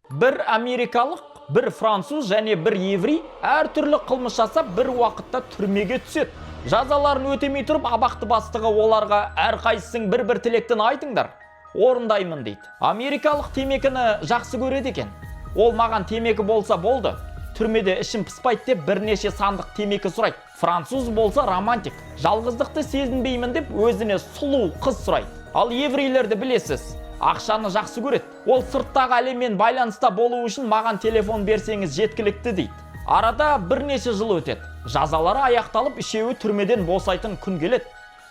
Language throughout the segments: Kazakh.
Бір америкалық, бір француз және бір еврей әртүрлі қылмыс жасап бір уақытта түрмеге түседі. Жазаларын өтемей тұрып, абақты бастығы оларға әрқайсың бір тілектен айтыңдар. Орындаймын дейді. Америкалық темекіні жақсы көреді екен. Ол маған темекі болса болды. Түрмеде ішім пыспайды деп бірнеше сандық темекі сұрайды. Француз болса романтик. Жалғыздықты сезінбеймін деп өзіне сұлу қыз сұрайды. Ал еврейлерді білесіз, ақшаны жақсы көреді. Ол сырттағы әлеммен байланыста болу үшін маған телефон берсеңіз жеткілікті дейді. Арада бірнеше жыл өтеді. Жазалары аяқталып, үшеуі түрмеден босайтын күн келеді.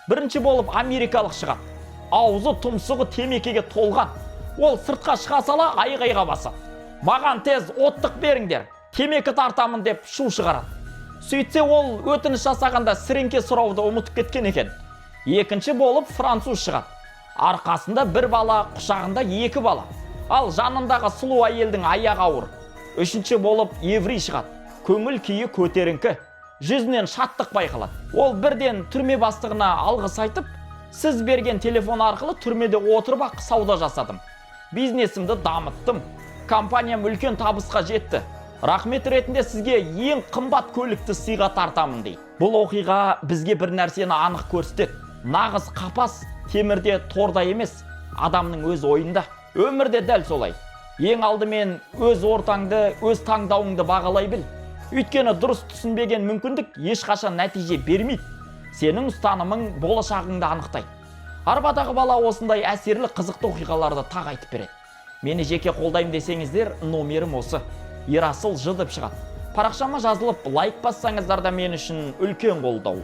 Бірінші болып америкалық шығады. Аузы тұмсығы темекіге толған. Ол сыртқа шыға сала айғайға басады. Маған тез оттық беріңдер, темекі тартамын деп шу шығарады. Сөйтсе ол өтініш жасағанда сіріңке сұрауды ұмытып кеткен екен. Екінші болып француз шығады. Арқасында бір бала, құшағында екі бала. Ал жанындағы сұлу әйелдің аяғы ауыр. Үшінші болып еврей шығады. Көңіл күйі көтеріңкі. Жүзінен шаттық байқалады. Ол бірден түрме бастығына алғыс айтып, сіз берген телефон арқылы түрмеде отырып ақ сауда жасадым. Бизнесімді дамыттым. Компаниям үлкен табысқа жетті. Рахмет ретінде сізге ең қымбат көлікті сыйға тартамын дейді. Бұл оқиға бізге бір нәрсені анық көрсетеді. Нағыз қапас темірде торда емес, адамның өз ойында. Өмірде дәл солай. Ең алдымен өз ортаңды, өз таңдауыңды бағалай біл. Өйткені дұрыс түсінбеген мүмкіндік ешқашан нәтиже бермейді. Сенің ұстанымың болашағыңды анықтайды. Арбадағы бала осындай әсерлі қызықты оқиғаларды тағы айтып береді. Мені жеке қолдаймын десеңіздер, номерім осы. Ерасыл Ж деп шығады. Парақшама жазылып лайк бассаңыздар да мен үшін үлкен қолдау.